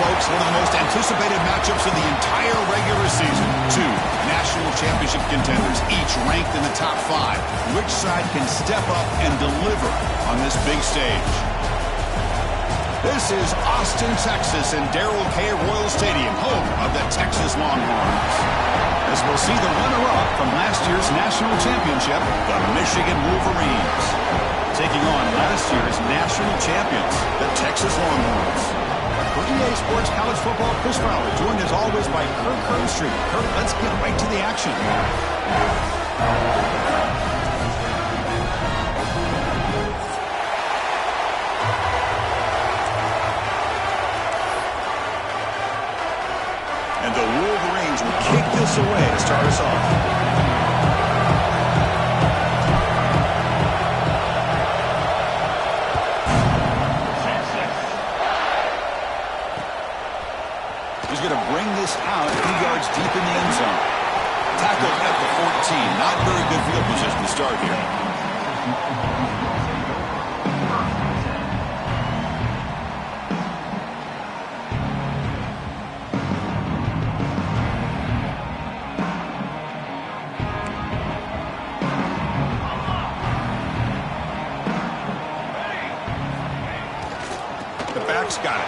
folks, one of the most anticipated matchups of the entire regular season. Two national championship contenders, each ranked in the top 5. Which side can step up and deliver on this big stage? This is Austin, Texas, and Darrell K. Royal Stadium, home of the Texas Longhorns. As we'll see the runner-up from last year's national championship, the Michigan Wolverines, taking on last year's national champions, the Texas Longhorns. For EA Sports College Football, Chris Fowler, joined as always by Kirk Herbstreit. Kirk, let's get right to the action. And the Wolverines will kick this away to start us off. He's going to bring this out a few yards deep in the end zone. Tackled at the 14. Not very good field position to start here. Got it.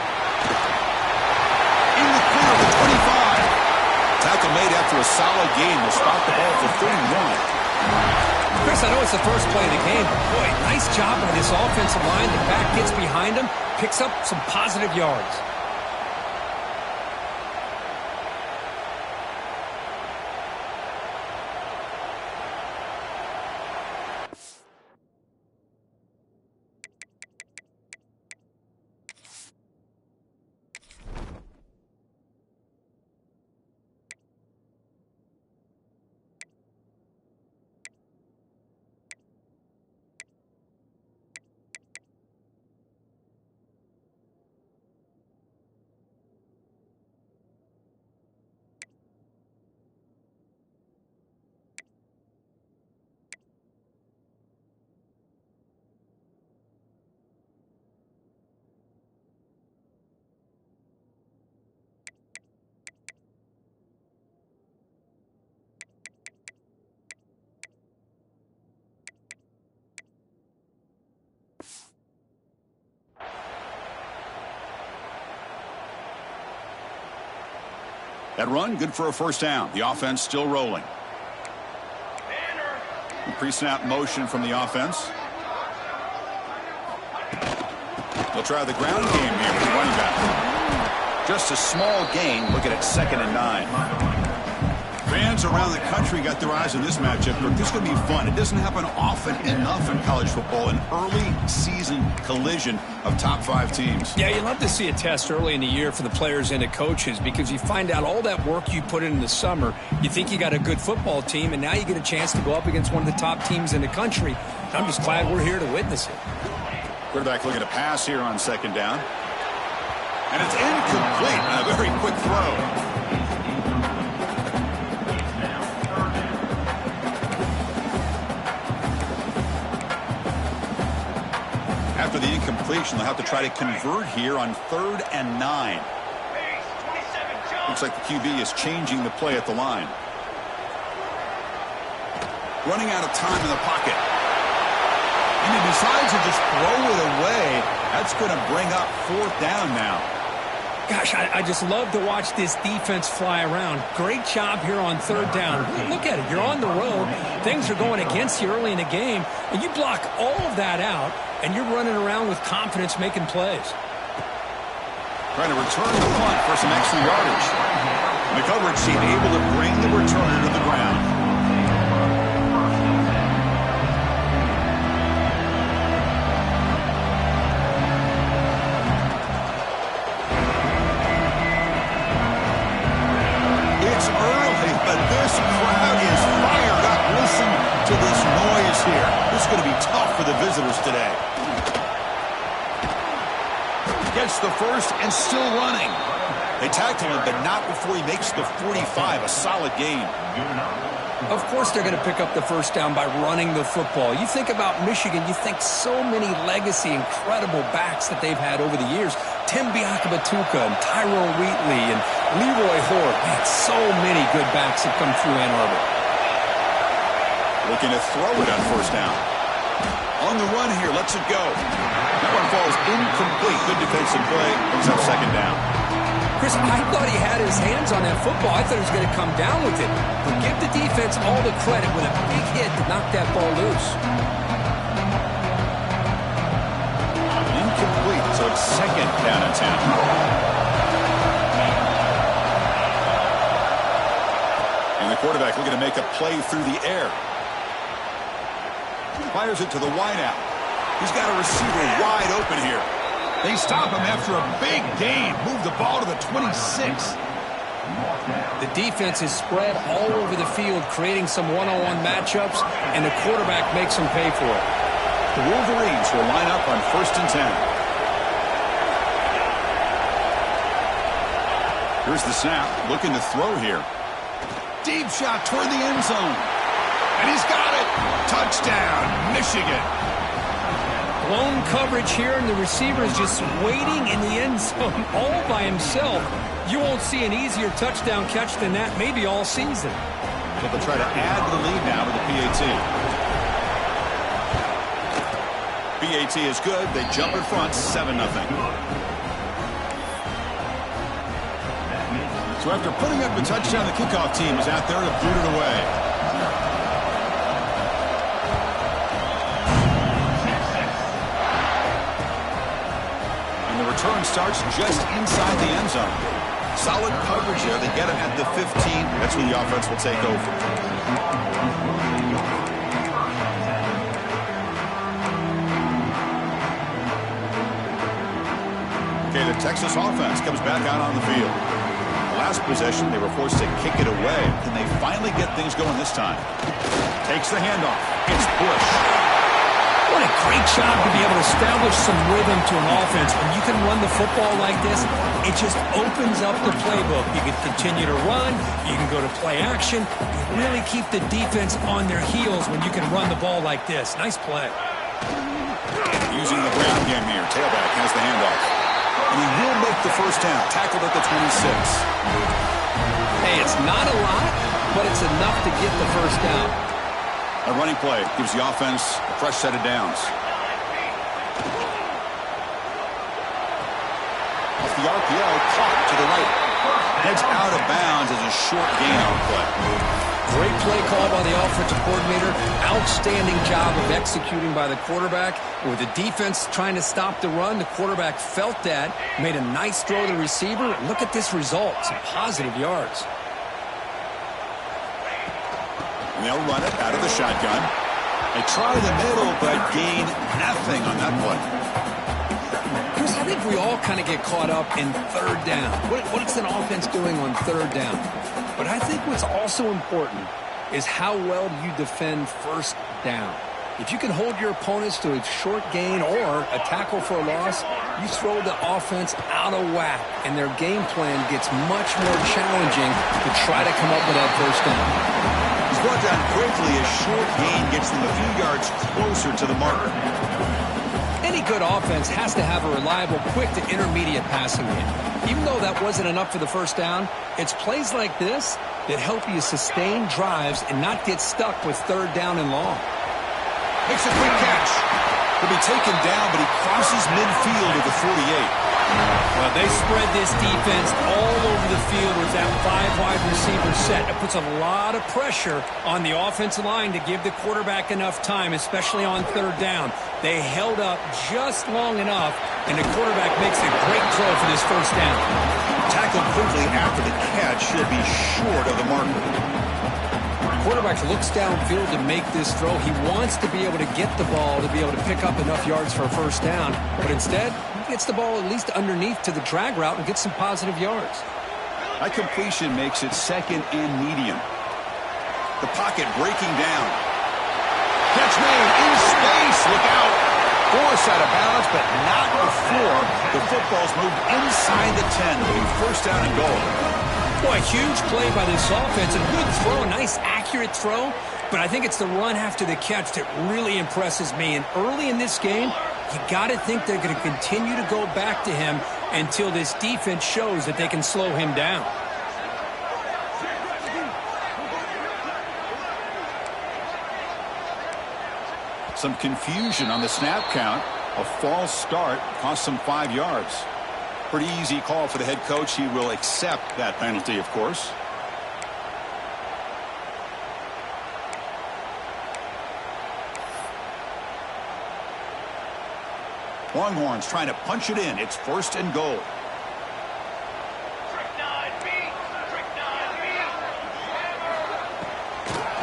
In the clear of the 25. Tackle made after a solid gain. Will spot the ball for 31. Chris, I know it's the first play of the game, but boy, nice job by this offensive line. The back gets behind him, picks up some positive yards. That run, good for a first down. The offense still rolling. Pre-snap motion from the offense. They'll try the ground game here with the running back. Just a small gain, looking at 2nd and 9. Fans around the country got their eyes on this matchup. This is going to be fun. It doesn't happen often enough in college football. An early season collision of top 5 teams. Yeah, you love to see a test early in the year for the players and the coaches because you find out all that work you put in the summer. You think you got a good football team, and now you get a chance to go up against one of the top teams in the country. I'm just glad we're here to witness it. Quarterback looking to pass here on 2nd down. And it's incomplete on a very quick throw. After the incompletion, they'll have to try to convert here on 3rd and 9. Looks like the QB is changing the play at the line. Running out of time in the pocket. And he decides to just throw it away. That's going to bring up 4th down now. Gosh, I just love to watch this defense fly around. Great job here on 3rd down. Look at it. You're on the road. Things are going against you early in the game, and you block all of that out, and you're running around with confidence making plays. Trying to return the punt for some extra yardage. And the coverage team able to bring the returner to the ground. It's early, but this crowd is fired up. Listen to this noise here. This is going to be tough for the visitors today. Gets the first and still running. They tackle him, but not before he makes the 45. A solid gain. Of course they're going to pick up the first down by running the football. You think about Michigan, you think so many legacy, incredible backs that they've had over the years. Tim Biakabatuka and Tyrone Wheatley and Leroy Hort. Man, so many good backs have come through Ann Arbor. Looking to throw it on first down. On the run here, lets it go. That one falls incomplete. Good defensive play. Brings up second down. Chris, I thought he had his hands on that football. I thought he was going to come down with it. But give the defense all the credit with a big hit to knock that ball loose. Incomplete, so it's second down and 10. And the quarterback looking to make a play through the air. Fires it to the wideout. He's got a receiver wide open here. They stop him after a big gain. Move the ball to the 26. The defense is spread all over the field, creating some one-on-one matchups, and the quarterback makes them pay for it. The Wolverines will line up on first and 10. Here's the snap, looking to throw here. Deep shot toward the end zone. And he's got it. Touchdown, Michigan. Blown coverage here, and the receiver is just waiting in the end zone all by himself. You won't see an easier touchdown catch than that maybe all season. But they'll try to add to the lead now with the PAT. PAT is good. They jump in front, 7-0. So after putting up a touchdown, the kickoff team is out there to boot it away. Return starts just inside the end zone. Solid coverage there. They get him at the 15. That's when the offense will take over. Okay, the Texas offense comes back out on the field. The last possession, they were forced to kick it away. Can they finally get things going this time? Takes the handoff. It's Bush. What a great job to be able to establish some rhythm to an offense. When you can run the football like this, it just opens up the playbook. You can continue to run. You can go to play action. You really keep the defense on their heels when you can run the ball like this. Nice play. Using the ground game here. Tailback has the handoff. And he will make the first down. Tackled at the 26. Hey, it's not a lot, but it's enough to get the first down. A running play gives the offense a fresh set of downs. Off the RPO, caught to the right. Heads out of bounds as a short gain on play. Great play call by the offensive coordinator. Outstanding job of executing by the quarterback. With the defense trying to stop the run, the quarterback felt that, made a nice throw to the receiver. Look at this result. Some positive yards. And they'll run it out of the shotgun. They try the middle, but gain nothing on that play. Chris, I think we all kind of get caught up in third down. What's an offense doing on third down? But I think what's also important is how well you defend first down. If you can hold your opponents to a short gain or a tackle for a loss, you throw the offense out of whack, and their game plan gets much more challenging to try to come up with that first down. He's brought down quickly. A short gain gets them a few yards closer to the marker. Any good offense has to have a reliable, quick to intermediate passing game. Even though that wasn't enough for the first down, it's plays like this that help you sustain drives and not get stuck with third down and long. Makes a quick catch. He'll be taken down, but he crosses midfield at the 48. Well, they spread this defense all over the field with that 5-wide receiver set. It puts a lot of pressure on the offensive line to give the quarterback enough time, especially on third down. They held up just long enough, and the quarterback makes a great throw for this first down. Tackled quickly after the catch. He'll be short of the marker. Quarterback looks downfield to make this throw. He wants to be able to get the ball to be able to pick up enough yards for a first down, but instead he gets the ball at least underneath to the drag route and gets some positive yards. That completion makes it second and medium. The pocket breaking down. Catch made in space. Look out. Force out of bounds, but not before the football's moved inside the 10. It'll be first down and goal. Boy, huge play by this offense. A good throw, a nice accurate throw. But I think it's the run after the catch that really impresses me. And early in this game, you got to think they're going to continue to go back to him until this defense shows that they can slow him down. Some confusion on the snap count. A false start cost him 5 yards. Pretty easy call for the head coach. He will accept that penalty, of course. Longhorns trying to punch it in. It's 1st and goal.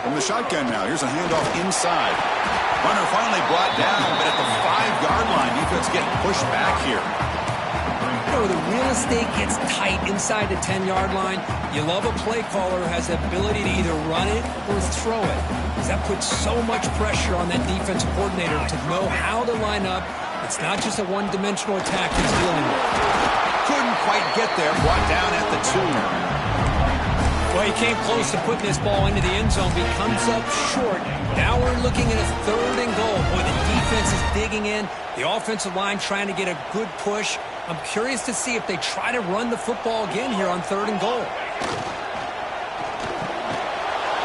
From the shotgun now. Here's a handoff inside. Runner finally brought down, but at the 5-yard line, defense getting pushed back here. You know, the real estate gets tight inside the 10-yard line. You love a play caller who has the ability to either run it or throw it, because that puts so much pressure on that defensive coordinator to know how to line up. It's not just a one-dimensional attack he's dealing with. Couldn't quite get there. Brought down at the 2. Well, he came close to putting this ball into the end zone, but he comes up short. Now we're looking at a 3rd and goal. Boy, the defense is digging in. The offensive line trying to get a good push. I'm curious to see if they try to run the football again here on 3rd and goal.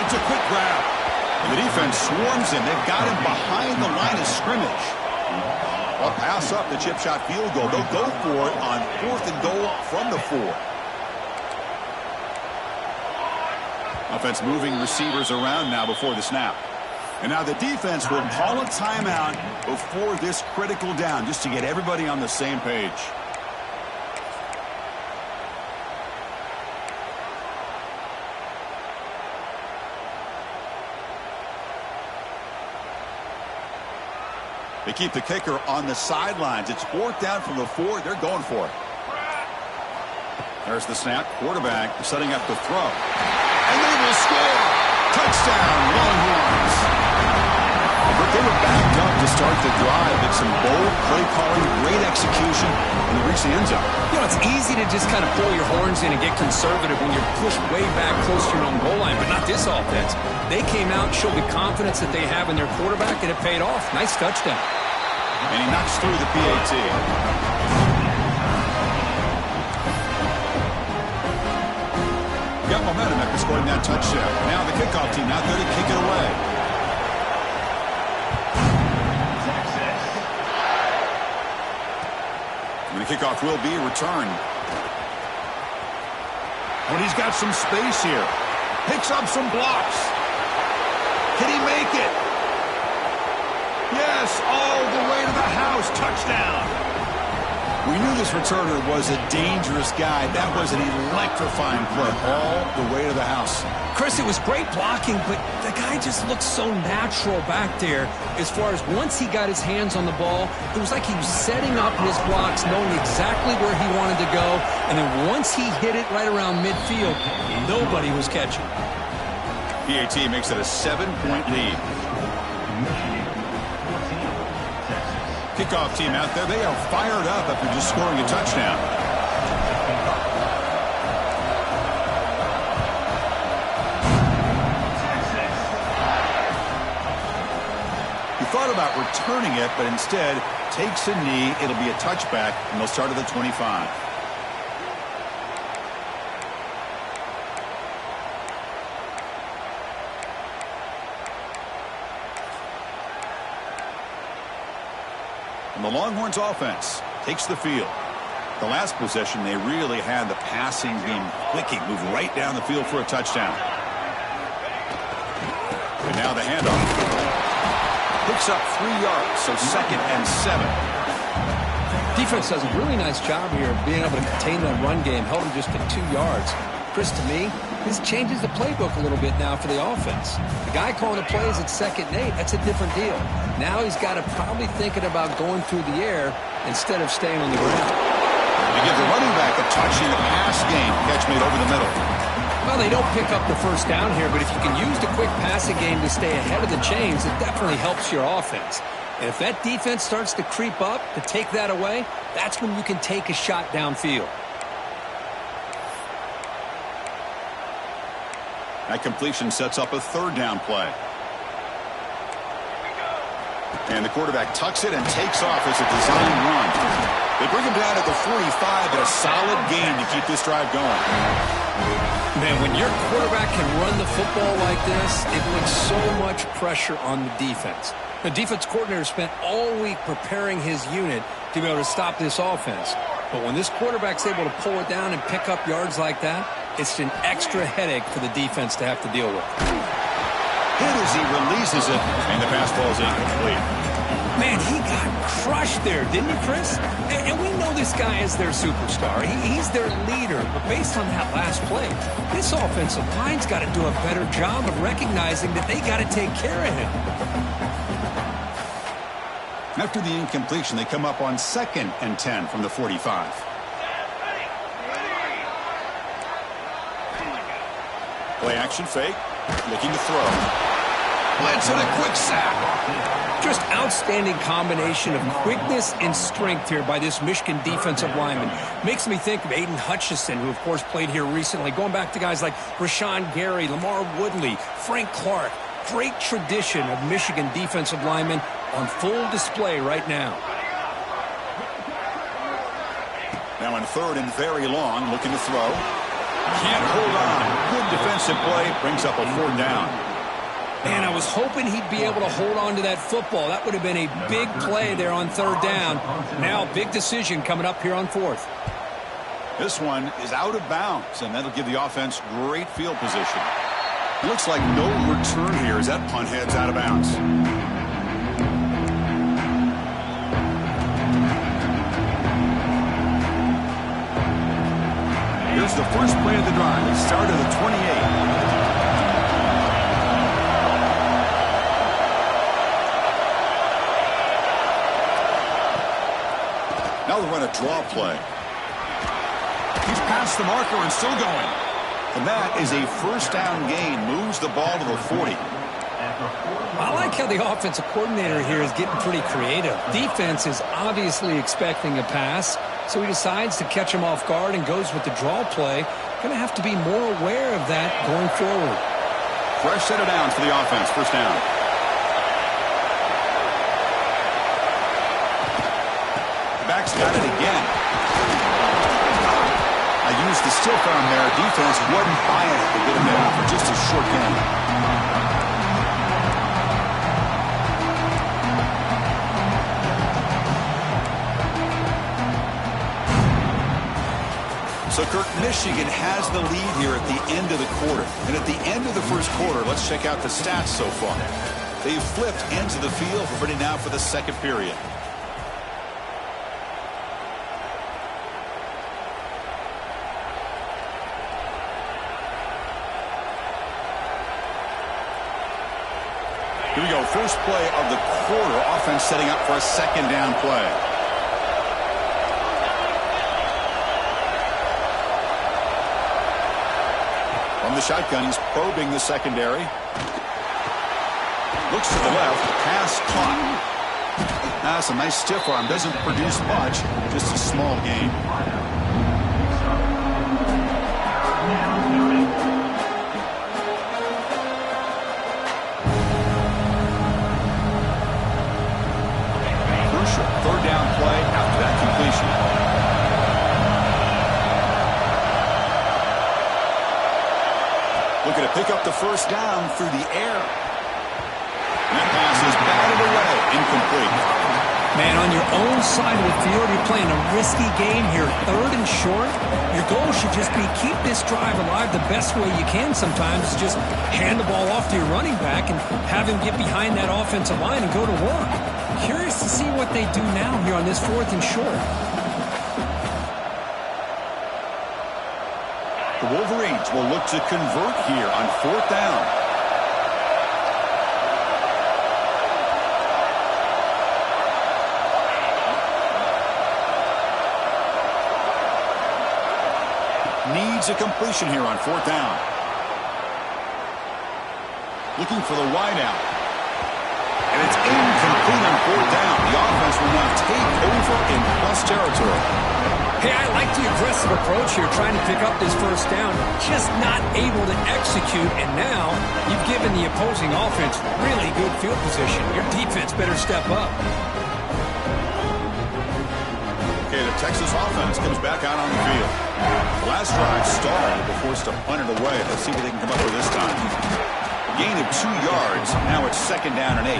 It's a quick grab. And the defense swarms him. They've got him behind the line of scrimmage. Well, pass up the chip shot field goal. They'll go for it on 4th and goal from the 4. Offense moving receivers around now before the snap. And now the defense will call a timeout before this critical down, just to get everybody on the same page. They keep the kicker on the sidelines. It's 4th down from the 4. They're going for it. There's the snap. Quarterback setting up the throw. And they will score. Touchdown, Longhorns. But they were backed up to start the drive. It's some bold play calling, great execution, and they reach the end zone. You know, it's easy to just kind of pull your horns in and get conservative when you're pushed way back close to your own goal line, but not this offense. They came out, showed the confidence that they have in their quarterback, and it paid off. Nice touchdown. And he knocks through the PAT. Got momentum after scoring that touchdown. Now the kickoff team out there to kick it away. And the kickoff will be returned. When he's got some space here. Picks up some blocks. Can he make it? Yes, all the way to the house. Touchdown. We knew this returner was a dangerous guy. That was an electrifying play all the way to the house. Chris, it was great blocking, but the guy just looked so natural back there. As far as once he got his hands on the ball, it was like he was setting up his blocks, knowing exactly where he wanted to go. And then once he hit it right around midfield, nobody was catching. PAT makes it a 7-point lead. Kickoff team out there. They are fired up after just scoring a touchdown. He thought about returning it, but instead takes a knee. It'll be a touchback, and they'll start at the 25. And the Longhorns offense takes the field. The last possession, they really had the passing game clicking, moved right down the field for a touchdown. And now the handoff. Picks up 3 yards, so 2nd and 7. Defense does a really nice job here of being able to contain that run game, held him just to 2 yards. Chris, to me, this changes the playbook a little bit now for the offense. The guy calling the plays at 2nd and 8, that's a different deal. Now he's got to probably thinking about going through the air instead of staying on the ground. They give the running back a touch in the pass game. Catch made over the middle. Well, they don't pick up the 1st down here, but if you can use the quick passing game to stay ahead of the chains, it definitely helps your offense. And if that defense starts to creep up to take that away, that's when you can take a shot downfield. That completion sets up a 3rd down play. And the quarterback tucks it and takes off as a design run. They bring him down at the 45, and a solid gain to keep this drive going. Man, when your quarterback can run the football like this, it puts so much pressure on the defense. The defense coordinator spent all week preparing his unit to be able to stop this offense. But when this quarterback's able to pull it down and pick up yards like that, it's an extra headache for the defense to have to deal with. Hit as he releases it, and the pass ball is incomplete. Man, he got crushed there, didn't he, Chris? And we know this guy is their superstar. He's their leader. But based on that last play, this offensive line's got to do a better job of recognizing that they got to take care of him. After the incompletion, they come up on 2nd and 10 from the 45. Play action fake. Looking to throw. Blitz and a quick sack. Just outstanding combination of quickness and strength here by this Michigan defensive lineman. Makes me think of Aiden Hutchinson, who, of course, played here recently. Going back to guys like Rashawn Gary, Lamar Woodley, Frank Clark. Great tradition of Michigan defensive linemen on full display right now. Now in 3rd and very long, looking to throw. Can't hold on. Good defensive play. Brings up a 4th down. Man, I was hoping he'd be able to hold on to that football. That would have been a big play there on 3rd down. Now, big decision coming up here on 4th. This one is out of bounds, and that'll give the offense great field position. It looks like no return here as that punt heads out of bounds. Here's the first play of the drive. The start of the 28. Now they run a draw play. He's past the marker and still going. And that is a 1st down gain. Moves the ball to the 40. I like how the offensive coordinator here is getting pretty creative. Defense is obviously expecting a pass, so he decides to catch him off guard and goes with the draw play. Going to have to be more aware of that going forward. Fresh set of downs for the offense. 1st down. Back's got it again. I used the stiff arm there. Defense wasn't buying it to get him there for just a short gain. So, Kirk, Michigan has the lead here at the end of the quarter. And at the end of the 1st quarter, let's check out the stats so far. They've flipped ends of the field. We're ready now for the 2nd period. Here we go. First play of the quarter. Offense setting up for a 2nd down play. From the shotgun, he's probing the secondary. Looks to the left. Pass caught. That's a nice stiff arm. Doesn't produce much. Just a small gain. Crucial 3rd down play after that completion. Looking to pick up the 1st down through the air. That pass is batted away. Incomplete. Man, on your own side of the field, you're playing a risky game here. 3rd and short. Your goal should just be keep this drive alive the best way you can sometimes. Is just hand the ball off to your running back and have him get behind that offensive line and go to work. Curious to see what they do now here on this 4th and short. The Wolverines will look to convert here on 4th down. Needs a completion here on 4th down. Looking for the wide out. And it's incomplete on 4th down. The offense will now take over in plus territory. Hey, I like the aggressive approach here, trying to pick up this 1st down, just not able to execute, and now you've given the opposing offense really good field position. Your defense better step up. Okay, the Texas offense comes back out on the field. The last drive stalled before forced to punt it away. Let's see what they can come up with this time. A gain of 2 yards. Now it's 2nd down and 8.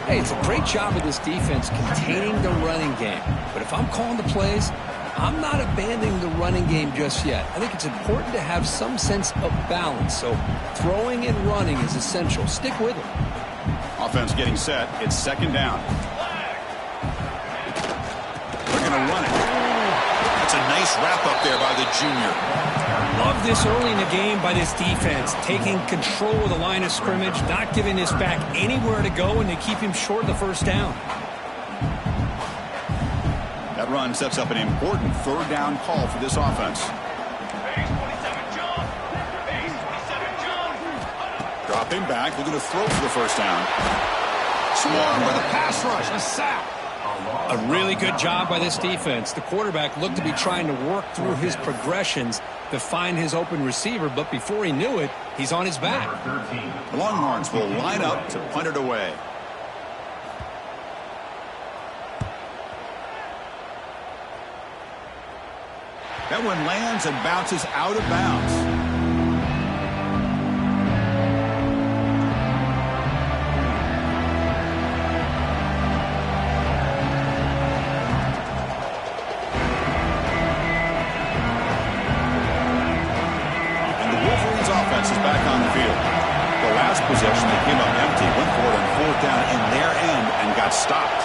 Hey, it's a great job of this defense containing the running game. But if I'm calling the plays, I'm not abandoning the running game just yet. I think it's important to have some sense of balance. So throwing and running is essential. Stick with it. Offense getting set. It's 2nd down. They're going to run it. That's a nice wrap up there by the junior. Love this early in the game by this defense, taking control of the line of scrimmage, not giving this back anywhere to go, and they keep him short of the 1st down. That run sets up an important 3rd down call for this offense. Dropping back, looking to throw for the 1st down. Swarm with a pass rush, a sack. A really good job by this defense. The quarterback looked to be trying to work through his progressions to find his open receiver, but before he knew it, he's on his back. The Longhorns will line up to punt it away. That one lands and bounces out of bounds. Offense is back on the field. The last possession, they came up empty, went for it on 4th down in their end and got stopped.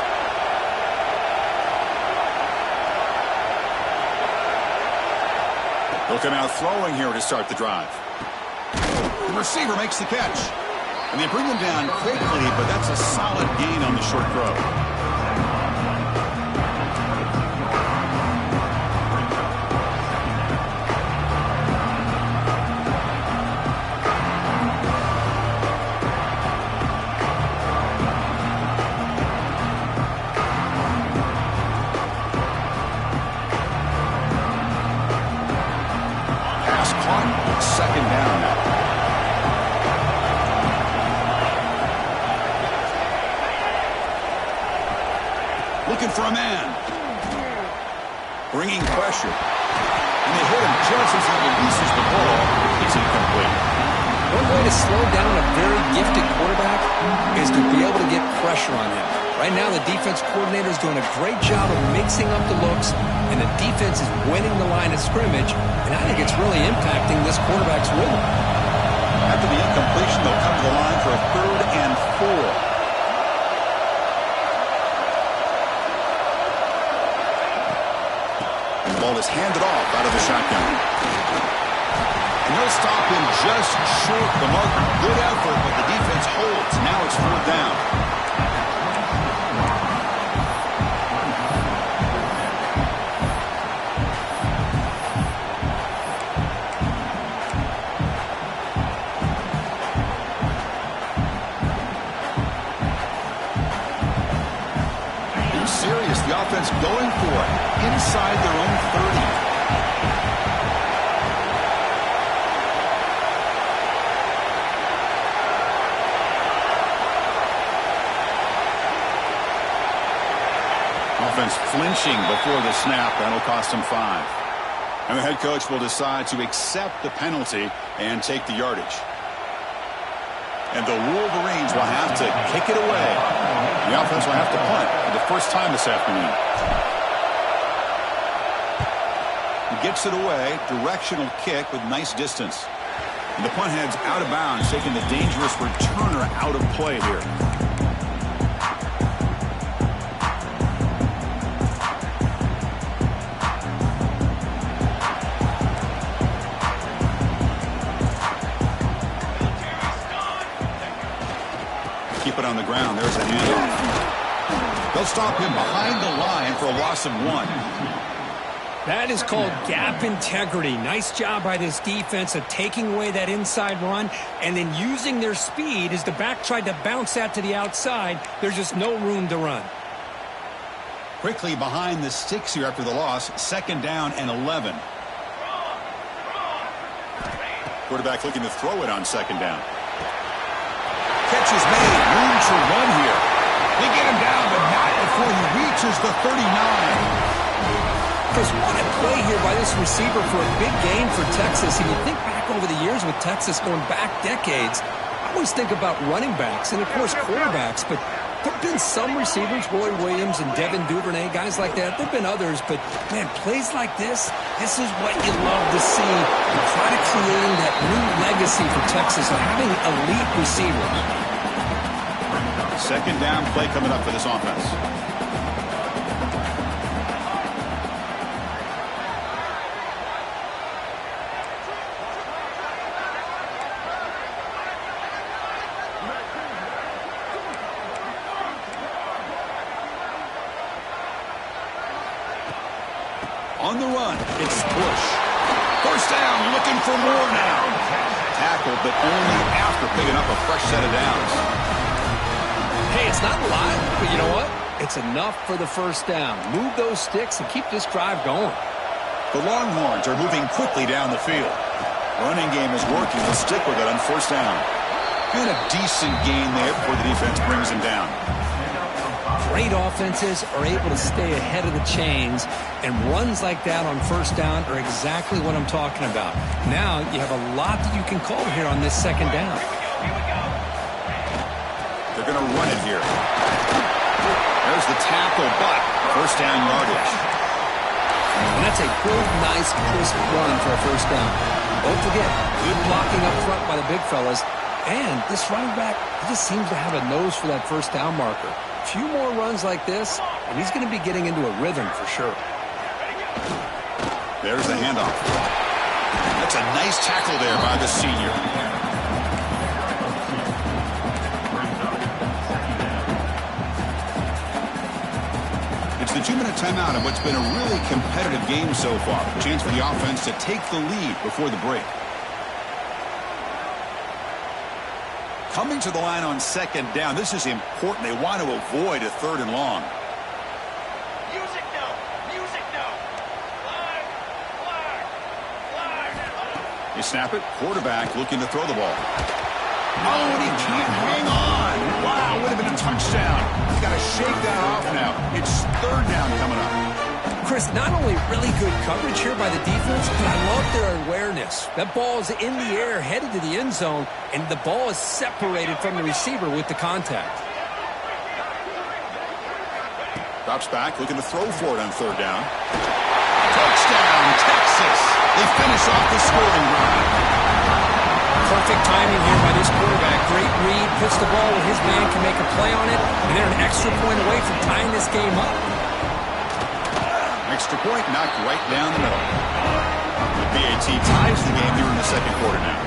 They'll come out throwing here to start the drive. The receiver makes the catch. And they bring them down quickly, but that's a solid gain on the short throw. For a man. Bringing pressure. And they hit him just as he releases the ball. It's incomplete. One way to slow down a very gifted quarterback is to be able to get pressure on him. Right now, the defense coordinator is doing a great job of mixing up the looks, and the defense is winning the line of scrimmage, and I think it's really impacting this quarterback's rhythm. After the incompletion, they'll come to the line for a 3rd and 4. Ball is handed off out of the shotgun. And they'll stop him just short the marker. Good effort, but the defense holds. Now it's 4th down. Being serious, the offense going for it. Inside their own 30. Offense flinching before the snap. That'll cost him 5. And the head coach will decide to accept the penalty and take the yardage. And the Wolverines will have to kick it away. The offense will have to punt for the first time this afternoon. Gets it away, directional kick with nice distance. And the punt heads out of bounds, taking the dangerous returner out of play here. Keep it on the ground. There's a handoff. They'll stop him behind the line for a loss of 1. That is called gap integrity. Nice job by this defense of taking away that inside run and then using their speed as the back tried to bounce that to the outside. There's just no room to run. Quickly behind the sticks here after the loss. 2nd down and 11. Quarterback looking to throw it on 2nd down. Catch is made. Room to run here. They get him down, but not before he reaches the 39. Chris, what a play here by this receiver for a big gain for Texas. And you think back over the years with Texas going back decades, I always think about running backs and, of course, quarterbacks. But there have been some receivers, Roy Williams and Devin Duvernay, guys like that. There have been others. But, man, plays like this is what you love to see. Try to creating that new legacy for Texas of having elite receivers. Second down play coming up for this offense. On the run, it's Bush. First down, looking for more now. Tackle, but only after picking up a fresh set of downs. Hey, it's not a lot, but you know what? It's enough for the first down. Move those sticks and keep this drive going. The Longhorns are moving quickly down the field. Running game is working. They'll stick with it on first down. And a decent gain there before the defense brings him down. Great offenses are able to stay ahead of the chains, and runs like that on first down are exactly what I'm talking about. Now you have a lot that you can call here on this second down. They're going to run it here. There's the tackle, but first down yardage. And that's a good, nice, crisp run for a first down. Don't forget, good blocking up front by the big fellas. And this running back, he just seems to have a nose for that first down marker. A few more runs like this, and he's going to be getting into a rhythm for sure. There's the handoff. That's a nice tackle there by the senior. It's the 2-minute timeout of what's been a really competitive game so far. A chance for the offense to take the lead before the break. Coming to the line on second down, this is important. They want to avoid a third and long. Music no. Music no. You snap it. Quarterback looking to throw the ball. Oh, and he can't hang on. Wow, would have been a touchdown. He's got to shake that off now. It's third down coming up. Chris, not only really good coverage here by the defense, but I love their awareness. That ball is in the air, headed to the end zone, and the ball is separated from the receiver with the contact. Drops back, looking to throw for it on third down. Touchdown, Texas. They finish off the scoring drive. Perfect timing here by this quarterback. Great read, puts the ball where his man can make a play on it, and they're an extra point away from tying this game up. Extra point knocked right down the middle. The BAT ties the game here in the second quarter now.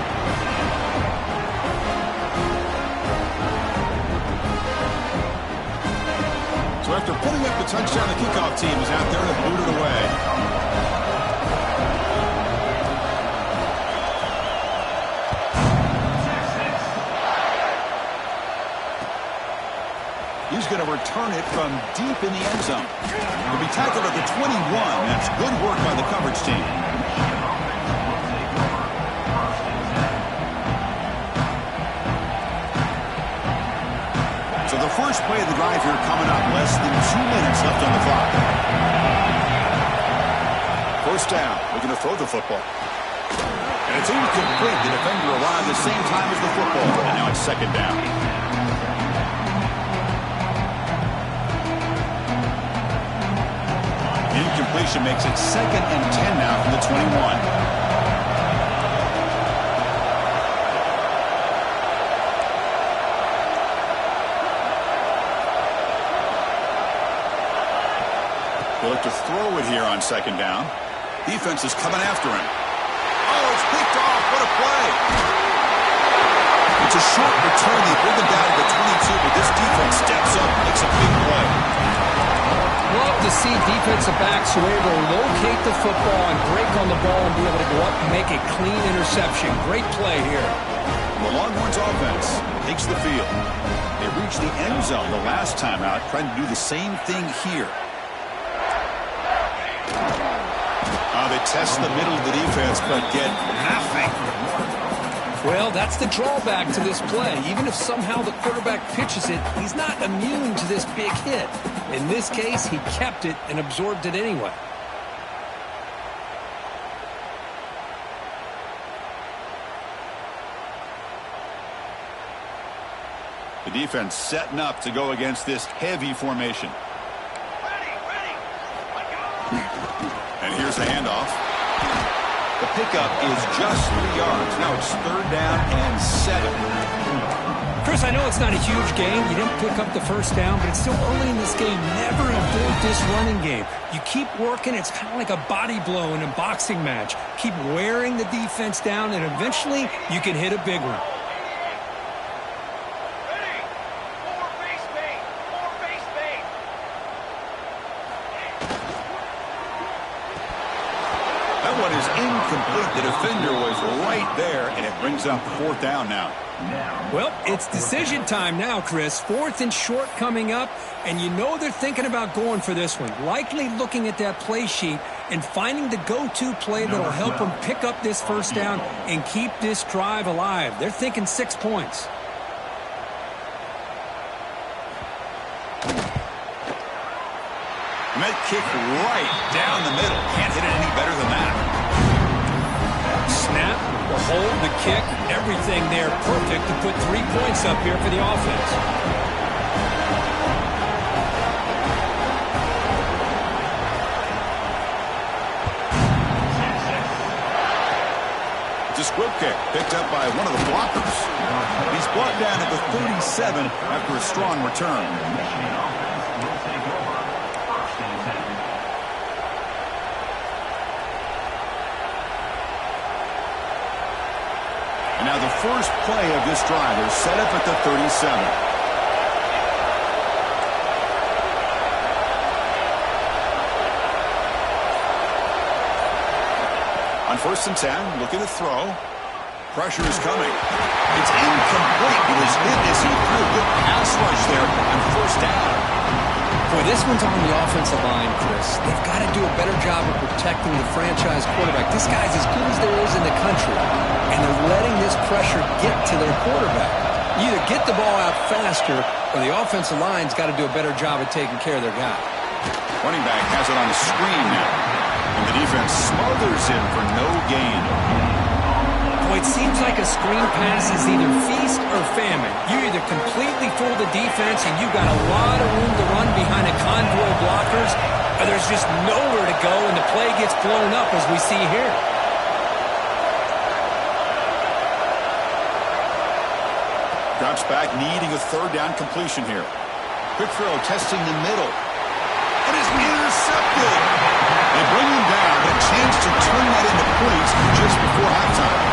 So after putting up the touchdown, the kickoff team is out there to boot it away. He's going to return it from deep in the end zone. He'll be tackled at the 21. That's good work by the coverage team. So the first play of the drive here coming up. Less than 2 minutes left on the clock. First down. Looking to throw the football. And it's incomplete. The defender arrived at the same time as the football. And now it's second down. Incompletion makes it 2nd and 10 now from the 21. They look to throw it here on second down. Defense is coming after him. Oh, it's picked off. What a play. It's a short return. They bring him down to the 22, but this defense steps up and makes a big play. Love to see defensive backs who are able to locate the football and break on the ball and be able to go up and make a clean interception. Great play here. The Longhorns offense takes the field. They reached the end zone the last time out, trying to do the same thing here. They test the middle of the defense, but get nothing. Well, that's the drawback to this play. Even if somehow the quarterback pitches it, he's not immune to this big hit. In this case, he kept it and absorbed it anyway. The defense setting up to go against this heavy formation. And here's the handoff. The pickup is just 3 yards. Now it's 3rd down and 7. Chris, I know it's not a huge gain. You didn't pick up the first down, but it's still early in this game. Never avoid this running game. You keep working. It's kind of like a body blow in a boxing match. Keep wearing the defense down, and eventually you can hit a big one. That one is incomplete. The defender was right there, and it brings up 4th down now. Well, it's decision time now, Chris. 4th and short coming up, and you know they're thinking about going for this one. Likely looking at that play sheet and finding the go-to play that'll help them pick up this first down and keep this drive alive. They're thinking 6 points. And that kick right down the middle. Can't hit it any better than that. Snap, the hold, the kick, everything there perfect to put 3 points up here for the offense. It's a squib kick picked up by one of the blockers. He's brought down at the 37 after a strong return. And now the first play of this drive is set up at the 37. On 1st and 10, looking to throw. Pressure is coming. It's incomplete. It was hit as he threw a good pass rush there on 1st down. Boy, this one's on the offensive line, Chris. They've got to do a better job of protecting the franchise quarterback. This guy's as good as there is in the country, and they're letting this pressure get to their quarterback. You either get the ball out faster, or the offensive line's got to do a better job of taking care of their guy. Running back has it on the screen now, and the defense smothers him for no gain. Boy, it seems like a screen pass is either feast or famine. You either completely fool the defense and you've got a lot of room to run behind a convoy of blockers, or there's just nowhere to go and the play gets blown up as we see here. Drops back, needing a 3rd down completion here. Quick throw, testing the middle. And is intercepted. They bring him down, but a chance to turn that into points just before halftime.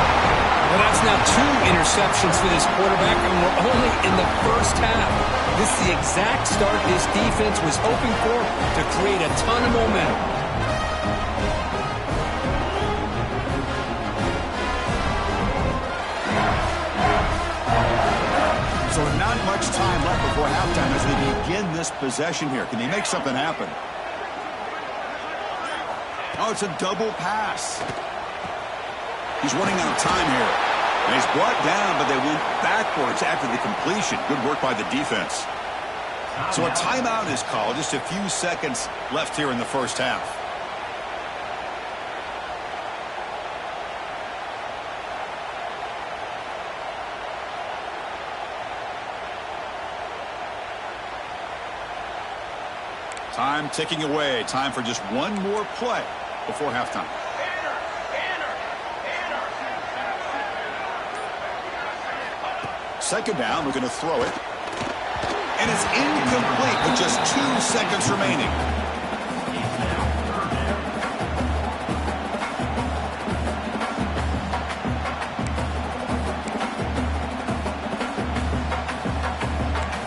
Well, that's now 2 interceptions for this quarterback, and we're only in the first half. This is the exact start this defense was hoping for to create a ton of momentum. So not much time left before halftime as they begin this possession here. Can they make something happen? Oh, it's a double pass. He's running out of time here. And he's brought down, but they went backwards after the completion. Good work by the defense. So a timeout is called. Just a few seconds left here in the first half. Time ticking away. Time for just one more play before halftime. Second down, we're going to throw it. And it's incomplete with just 2 seconds remaining.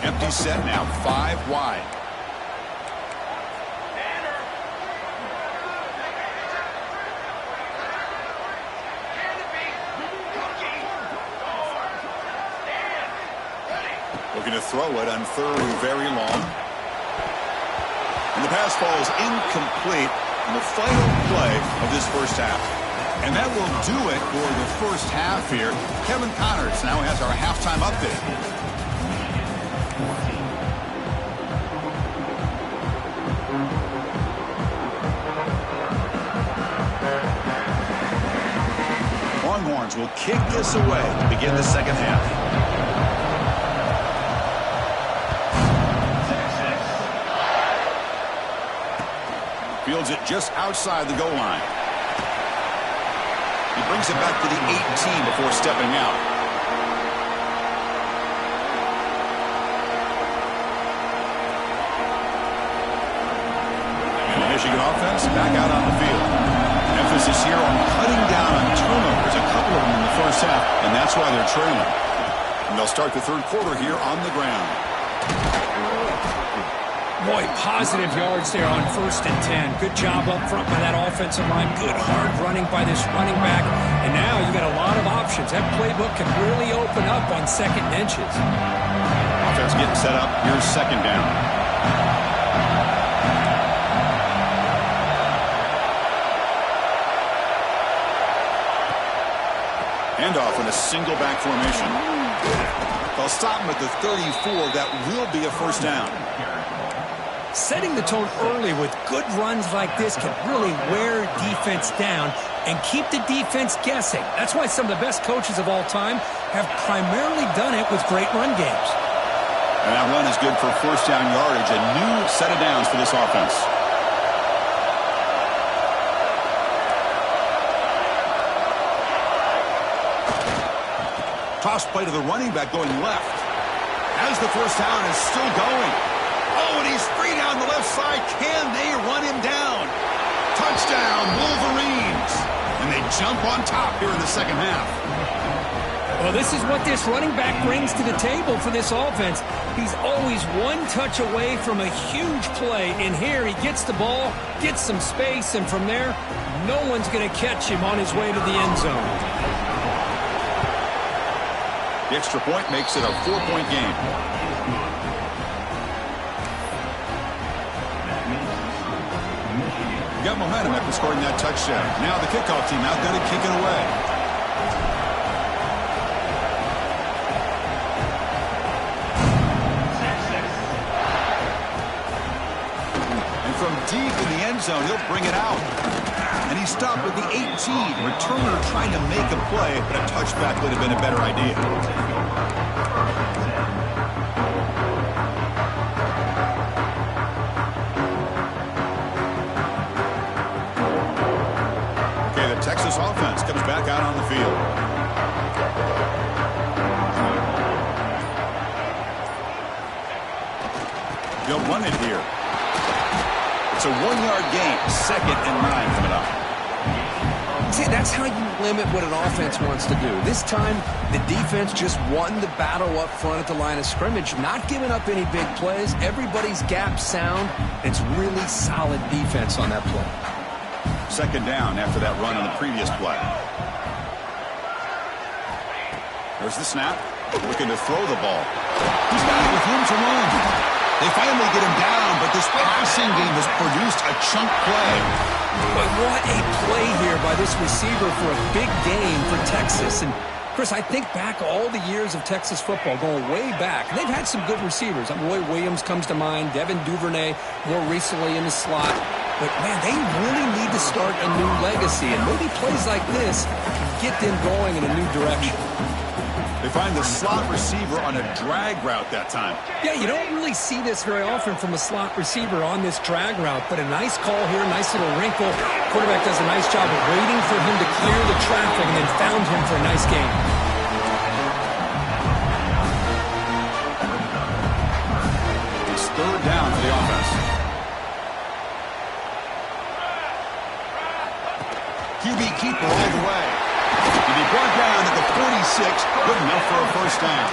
Empty set now, 5 wide. Looking to throw it on 3rd and very long. And the pass falls incomplete in the final play of this first half. And that will do it for the first half here. Kevin Connors now has our halftime update. Longhorns will kick this away to begin the second half. Fields it just outside the goal line. He brings it back to the 18 before stepping out. And the Michigan offense back out on the field. Emphasis here on cutting down on turnovers, a couple of them in the first half, and that's why they're trailing. And they'll start the third quarter here on the ground. Boy, positive yards there on 1st and 10. Good job up front by that offensive line. Good hard running by this running back. And now you got a lot of options. That playbook can really open up on 2nd and inches. Offense getting set up. Here's 2nd down. Handoff in a single back formation. They'll stop him at the 34. That will be a 1st down. Setting the tone early with good runs like this can really wear defense down and keep the defense guessing. That's why some of the best coaches of all time have primarily done it with great run games. And that run is good for 1st down yardage. A new set of downs for this offense. Toss play to the running back going left. As the 1st down is still going. Oh, and he's free down the left side. Can they run him down? Touchdown, Wolverines. And they jump on top here in the 2nd half. Well, this is what this running back brings to the table for this offense. He's always one touch away from a huge play. And here he gets the ball, gets some space, and from there, no one's going to catch him on his way to the end zone. The extra point makes it a 4-point game. Got momentum after scoring that touchdown. Now the kickoff team out there to kick it away. And from deep in the end zone, he'll bring it out. And he stopped at the 18. Returner trying to make a play, but a touchback would have been a better idea. Texas offense comes back out on the field. They'll run it here. It's a 1-yard gain. 2nd and 9 coming up. See, that's how you limit what an offense wants to do. This time, the defense just won the battle up front at the line of scrimmage, not giving up any big plays. Everybody's gap sound. It's really solid defense on that play. 2nd down after that run on the previous play. There's the snap. Looking to throw the ball. He's got it with room to run. They finally get him down, but this passing game has produced a chunk play. But what a play here by this receiver for a big game for Texas. And Chris, I think back all the years of Texas football, going way back. They've had some good receivers. Roy Williams comes to mind, Devin Duvernay more recently in the slot. But, man, they really need to start a new legacy. And maybe plays like this get them going in a new direction. They find the slot receiver on a drag route that time. Yeah, you don't really see this very often from a slot receiver on this drag route. But a nice call here, nice little wrinkle. Quarterback does a nice job of waiting for him to clear the traffic and then found him for a nice gain. It's 3rd down for the offense. QB keeper all the way. And he brought down at the 46. Good enough for a 1st down.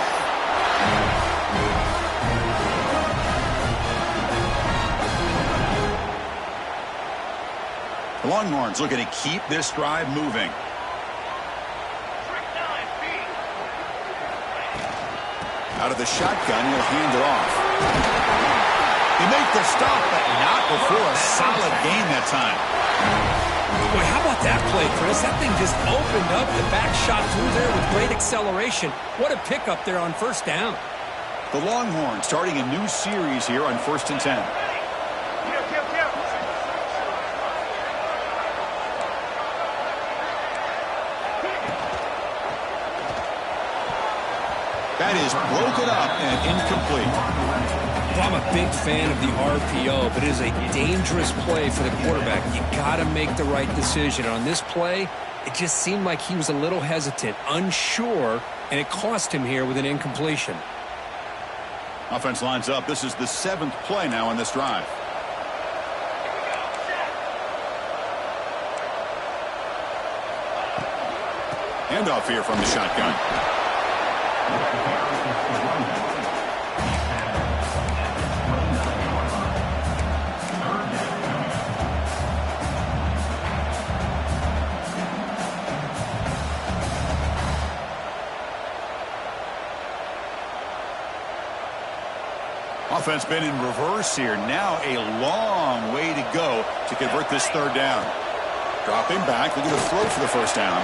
The Longhorns looking to keep this drive moving. Out of the shotgun, he'll hand it off. He made the stop, but not before a solid gain that time. Boy, how about that play, Chris? That thing just opened up. The back shot through there with great acceleration. What a pickup there on 1st down. The Longhorns starting a new series here on 1st and 10. That is broken up and incomplete. Well, I'm a big fan of the RPO, but it is a dangerous play for the quarterback. You got to make the right decision. On this play, it just seemed like he was a little hesitant, unsure, and it cost him here with an incompletion. Offense lines up. This is the 7th play now on this drive. Handoff here from the shotgun. Offense been in reverse here. Now a long way to go to convert this 3rd down. Dropping back. Looking to throw for the 1st down.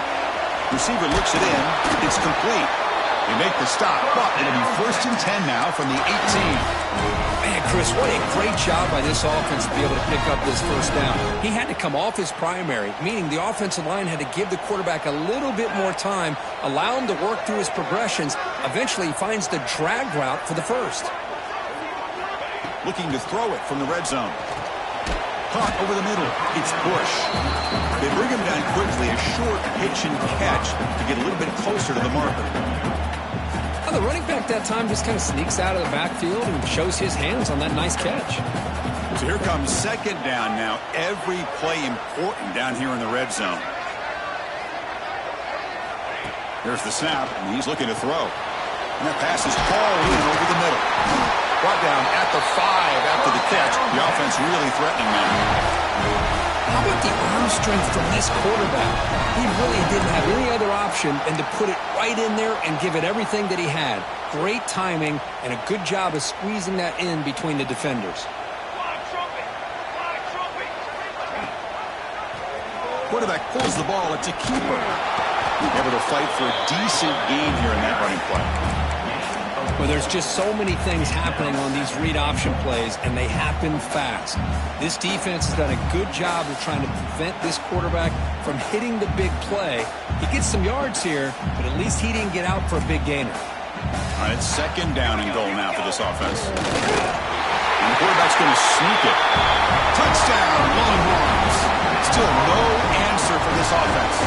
Receiver looks it in. It's complete. They make the stop, but it'll be 1st and 10 now from the 18. Man, Chris, what a great job by this offense to be able to pick up this 1st down. He had to come off his primary, meaning the offensive line had to give the quarterback a little bit more time, allow him to work through his progressions. Eventually, he finds the drag route for the 1st. Looking to throw it from the red zone. Caught over the middle. It's Bush. They bring him down quickly. A short pitch and catch to get a little bit closer to the marker. Well, the running back that time just kind of sneaks out of the backfield and shows his hands on that nice catch. So here comes 2nd down now. Every play important down here in the red zone. There's the snap, and he's looking to throw. And that pass is hauled in over the middle. Brought down at the 5 after the catch. The offense really threatening now. How about the arm strength from this quarterback? He really didn't have any other option than to put it right in there and give it everything that he had. Great timing and a good job of squeezing that in between the defenders. Quarterback pulls the ball. It's a keeper. Able to fight for a decent gain here in that running play. Well, there's just so many things happening on these read option plays, and they happen fast. This defense has done a good job of trying to prevent this quarterback from hitting the big play. He gets some yards here, but at least he didn't get out for a big gainer. All right, it's 2nd down and goal now for this offense. And the quarterback's going to sneak it. Touchdown, Longhorns. Still no answer for this offense.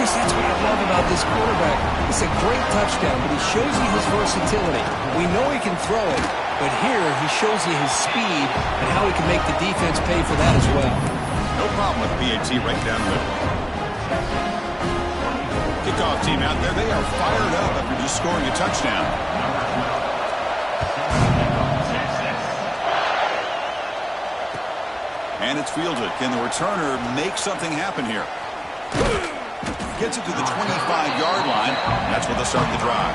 Chris, that's what I love about this quarterback. It's a great touchdown, but he shows you his versatility. We know he can throw it, but here he shows you his speed and how he can make the defense pay for that as well. No problem with PAT right down the middle. Kickoff team out there, they are fired up after just scoring a touchdown. And it's fielded. Can the returner make something happen here? Gets it to the 25-yard line. That's where they'll start the drive.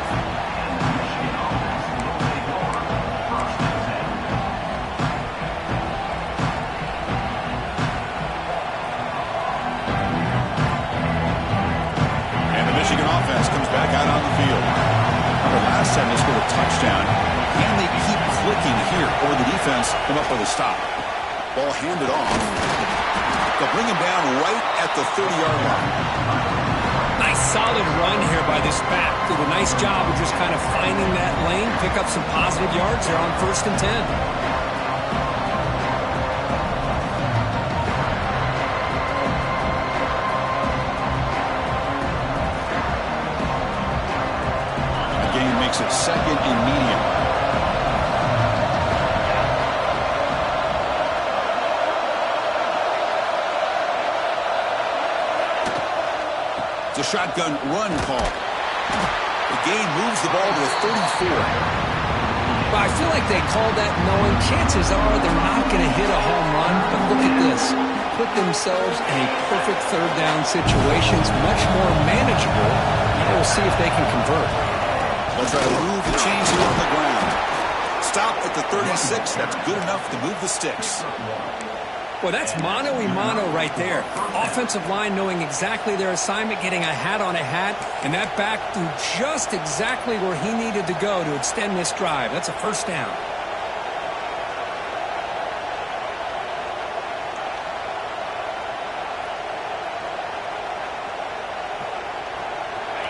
And the Michigan offense comes back out on the field. Remember last time they scored a touchdown. Can they keep clicking here, or the defense come up with a stop? Ball handed off. They'll bring him down right at the 30-yard line. Nice solid run here by this back. Did a nice job of just kind of finding that lane, pick up some positive yards there on 1st and 10. The game makes it 2nd and medium. It's a shotgun run call. The game moves the ball to the 34. Well, I feel like they called that knowing chances are they're not going to hit a home run, but look at this. Put themselves in a perfect 3rd down situation. It's much more manageable. Now we'll see if they can convert. They'll try to move the chains here on the ground. Stop at the 36. That's good enough to move the sticks. Well, that's mano-a-mano right there. Offensive line knowing exactly their assignment, getting a hat on a hat, and that back threw just exactly where he needed to go to extend this drive. That's a 1st down.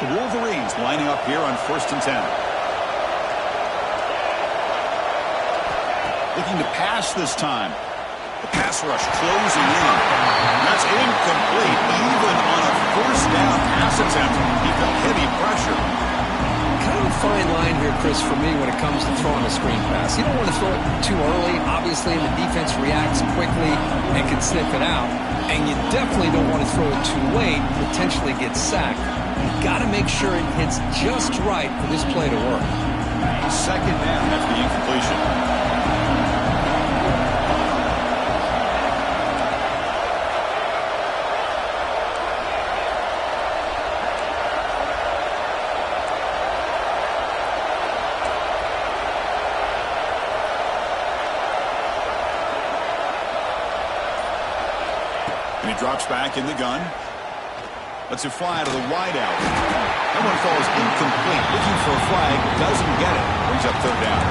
The Wolverines lining up here on 1st and 10. Looking to pass this time. The pass rush closing in. That's incomplete. Even on a first down pass attempt, he felt heavy pressure. Kind of a fine line here, Chris, for me when it comes to throwing a screen pass. You don't want to throw it too early, obviously, and the defense reacts quickly and can sniff it out. And you definitely don't want to throw it too late, potentially get sacked. You've got to make sure it hits just right for this play to work. Second down after the incompletion. And he drops back in the gun. Lets it fly to the wideout. That one falls incomplete. Looking for a flag. Doesn't get it. Brings up third down.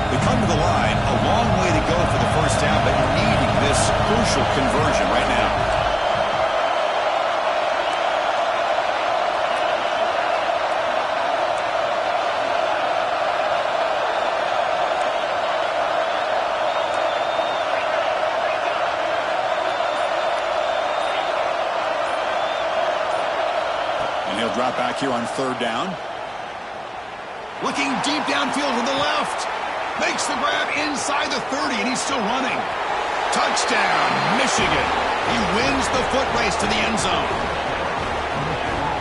They come to the line. A long way to go for the first down, but needing this crucial conversion right now. He'll drop back here on third down. Looking deep downfield to the left. Makes the grab inside the 30, and he's still running. Touchdown, Michigan. He wins the foot race to the end zone.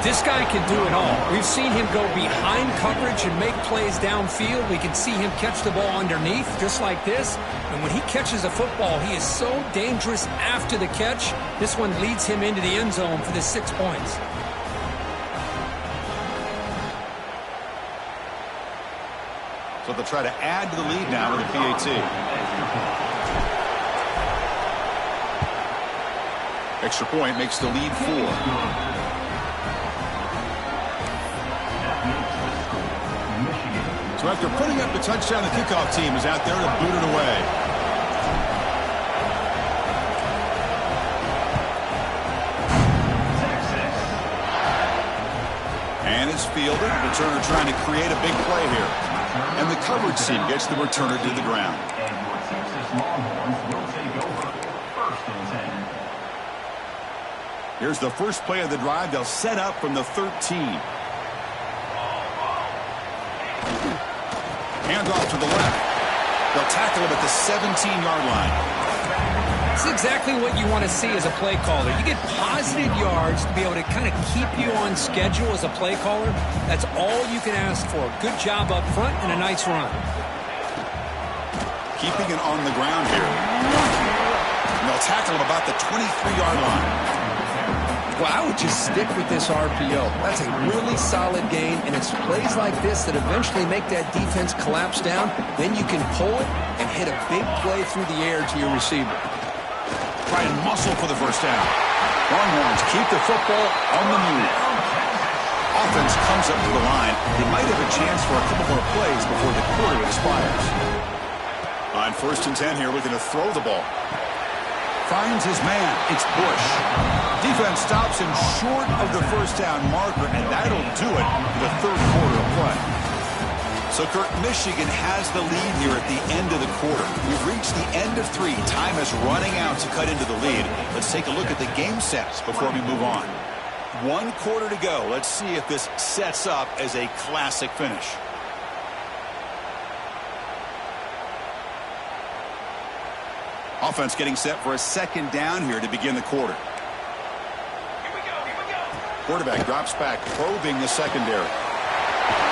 This guy can do it all. We've seen him go behind coverage and make plays downfield. We can see him catch the ball underneath, just like this. And when he catches a football, he is so dangerous after the catch. This one leads him into the end zone for the 6 points. So they'll try to add to the lead now with a PAT. Extra point makes the lead 4. So after putting up the touchdown, the kickoff team is out there to boot it away. And it's fielded. Returner trying to create a big play here. And the coverage team gets the returner to the ground. Here's the first play of the drive. They'll set up from the 13. Hand off to the left. They'll tackle him at the 17-yard line. It's exactly what you want to see as a play caller. You get positive yards to be able to kind of keep you on schedule as a play caller. That's all you can ask for. Good job up front and a nice run. Keeping it on the ground here. And they'll tackle him about the 23-yard line. Well, I would just stick with this RPO. That's a really solid gain, and it's plays like this that eventually make that defense collapse down. Then you can pull it and hit a big play through the air to your receiver. Try and muscle for the first down. Longhorns keep the football on the move. Offense comes up to the line. They might have a chance for a couple more plays before the quarter expires. On 1st and 10 here, looking to throw the ball. Finds his man. It's Bush. Defense stops him short of the first down marker, and that'll do it for the third quarter of play. So, Kurt, Michigan has the lead here at the end of the quarter. We've reached the end of 3. Time is running out to cut into the lead. Let's take a look at the game sets before we move on. 1 quarter to go. Let's see if this sets up as a classic finish. Offense getting set for a second down here to begin the quarter. Here we go. Quarterback drops back, probing the secondary.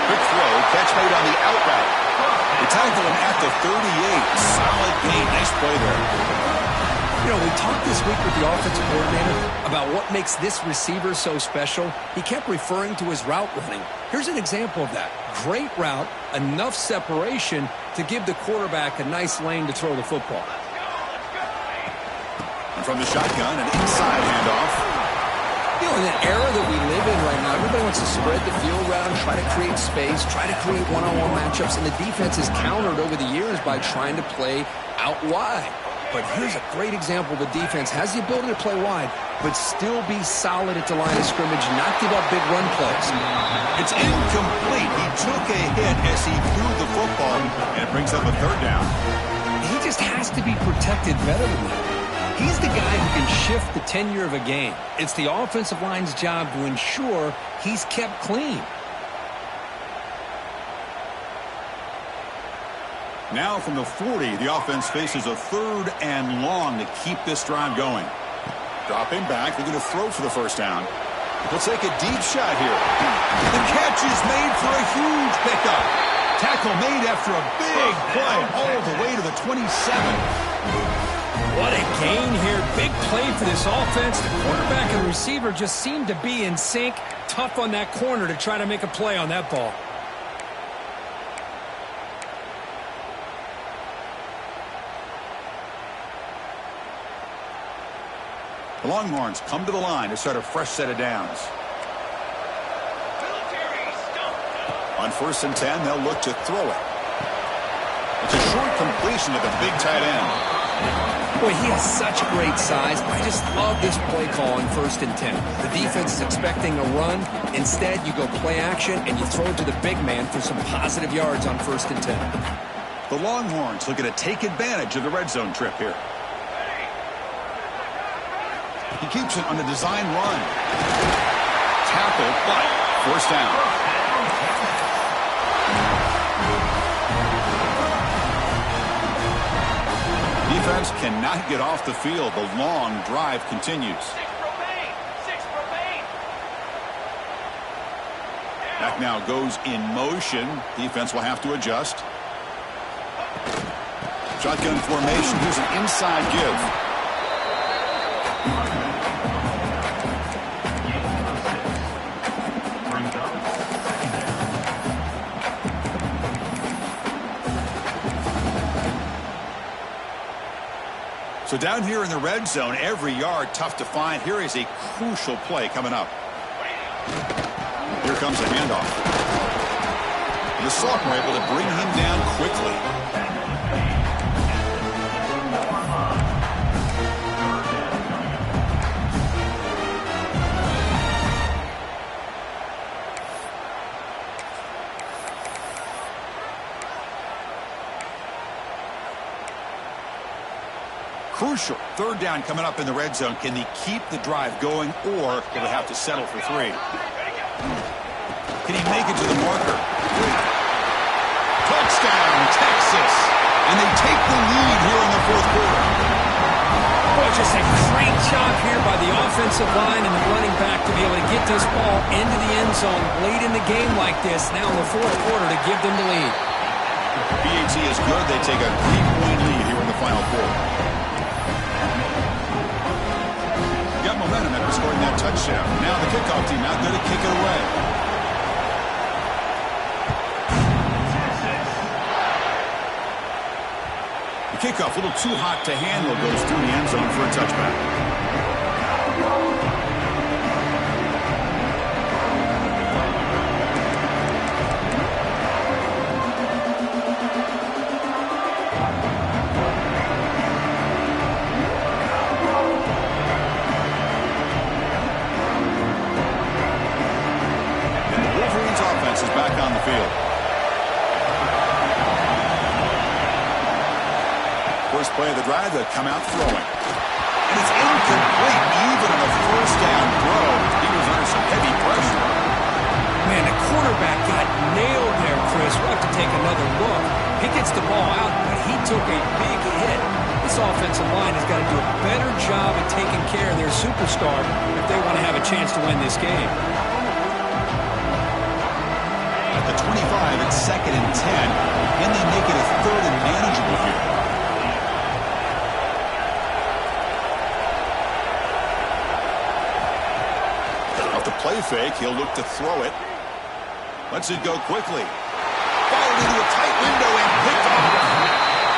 Quick throw, catch made on the out route. They tackle him at the 38. Solid gain. Nice play there. You know, we talked this week with the offensive coordinator about what makes this receiver so special. He kept referring to his route running. Here's an example of that. Great route, enough separation to give the quarterback a nice lane to throw the football. And from the shotgun, an inside handoff. You know, in the era that we live in right now, everybody wants to spread the field around, try to create space, try to create one-on-one matchups, and the defense is countered over the years by trying to play out wide. but here's a great example. The defense has the ability to play wide, but still be solid at the line of scrimmage, not give up big run plays. It's incomplete. He took a hit as he threw the football, and it brings up a third down. He just has to be protected better than that. He's the guy who can shift the tenure of a game. It's the offensive line's job to ensure he's kept clean. Now from the 40, the offense faces a third and long to keep this drive going. Dropping back, they're going to throw for the first down. They'll take a deep shot here. The catch is made for a huge pickup. Tackle made after a big play all the way to the 27. What a gain here. Big play for this offense. The quarterback and the receiver just seem to be in sync. Tough on that corner to try to make a play on that ball. The Longhorns come to the line to start a fresh set of downs. On 1st and 10, they'll look to throw it. It's a short completion to the big tight end. Boy, he has such great size. I just love this play call on 1st and 10. The defense is expecting a run. Instead, you go play action, and you throw it to the big man for some positive yards on 1st and 10. The Longhorns looking to take advantage of the red zone trip here. He keeps it on the design run. Tackle, but first down. Defense cannot get off the field. The long drive continues. Back now goes in motion. Defense will have to adjust. Shotgun formation. Here's an inside give. So down here in the red zone, every yard tough to find. Here is a crucial play coming up. Here comes a handoff. The sophomore able to bring him down quickly. Crucial. Third down coming up in the red zone. Can they keep the drive going, or will they have to settle for 3? Can he make it to the marker? Touchdown, Texas. And they take the lead here in the 4th quarter. Boy, just a great job here by the offensive line and the running back to be able to get this ball into the end zone late in the game like this, now in the 4th quarter, to give them the lead. BAT is good. They take a 3-point lead here in the final quarter. Got momentum after scoring that touchdown. Now the kickoff team out there to kick it away. The kickoff a little too hot to handle, goes through the end zone for a touchback. Is back on the field. First play of the drive, they come out throwing. And it's incomplete, even on a first down throw. He was under some heavy pressure. Man, the quarterback got nailed there, Chris. We'll have to take another look. He gets the ball out, but he took a big hit. This offensive line has got to do a better job at taking care of their superstar if they want to have a chance to win this game. At the 25, it's 2nd and 10. Can they make it a 3rd and manageable here? Off the play fake, he'll look to throw it. Lets it go quickly. Followed into a tight window and picked off.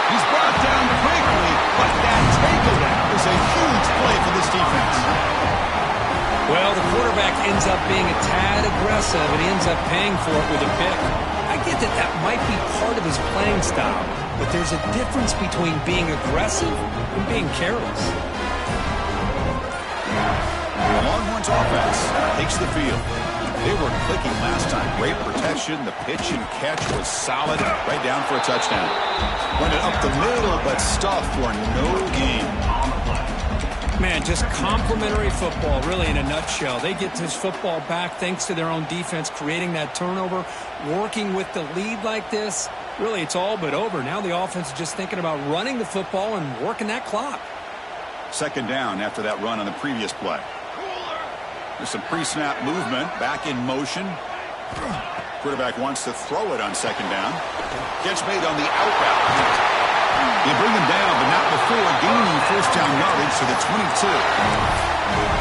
He's brought down quickly, but that takeaway is a huge play for this defense. Well, the quarterback ends up being a tad aggressive, and he ends up paying for it with a pick. I get that that might be part of his playing style, but there's a difference between being aggressive and being careless. The Longhorns offense takes the field. They were clicking last time. Great protection. The pitch and catch was solid. Right down for a touchdown. Went it up the middle, but stuffed for no gain. Man, just complimentary football, really, in a nutshell. They get this football back thanks to their own defense, creating that turnover, working with the lead like this. Really, it's all but over. Now the offense is just thinking about running the football and working that clock. Second down after that run on the previous play. There's some pre-snap movement, back in motion. Quarterback wants to throw it on second down. Catch made on the out route. They bring him down, but not before gaining first down yardage to the 22.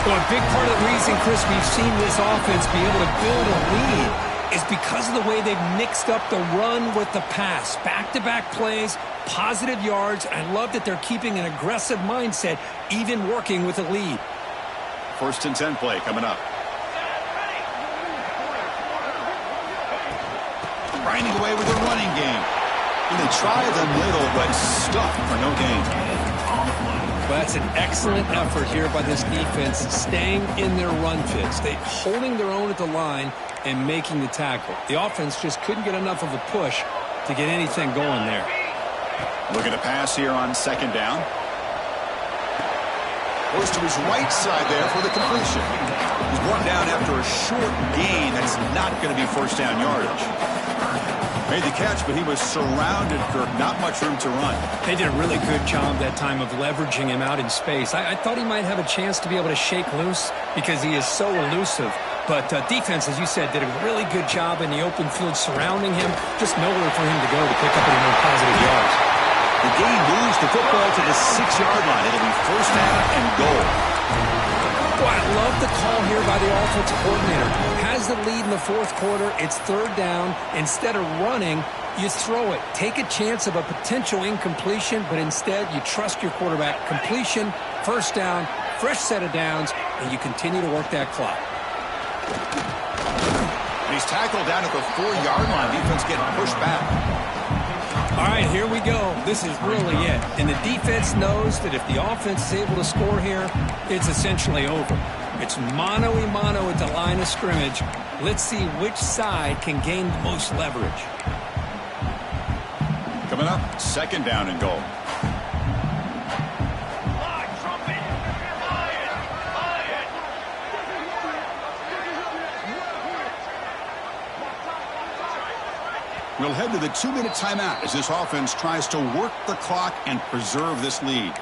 Well, a big part of the reason, Chris, we've seen this offense be able to build a lead is because of the way they've mixed up the run with the pass. Back-to-back plays, positive yards. I love that they're keeping an aggressive mindset, even working with a lead. First and 10 play coming up. Grinding away with a running game. And they try the middle, but stuffed for no gain. Well, that's an excellent effort here by this defense, staying in their run fits. They holding their own at the line and making the tackle. The offense just couldn't get enough of a push to get anything going there. Looking to pass here on second down. Goes to his right side there for the completion. He's brought down after a short gain. That's not going to be first down yardage. Made the catch, but he was surrounded, Kirk. Not much room to run. They did a really good job that time of leveraging him out in space. I thought he might have a chance to be able to shake loose because he is so elusive. But defense, as you said, did a really good job in the open field surrounding him. Just nowhere for him to go to pick up any more positive yards. The game moves the football to the 6-yard line. It'll be first down and goal. Boy, I love the call here by the offensive coordinator. Has the lead in the fourth quarter. It's third down. Instead of running, you throw it. Take a chance of a potential incompletion, but instead you trust your quarterback. Completion, first down, fresh set of downs, and you continue to work that clock. And he's tackled down at the 4-yard line. Defense getting pushed back. All right, here we go. This is really it. And the defense knows that if the offense is able to score here, it's essentially over. It's mano-a-mano at the line of scrimmage. Let's see which side can gain the most leverage. Coming up, second down and goal. We'll head to the 2-minute timeout as this offense tries to work the clock and preserve this lead.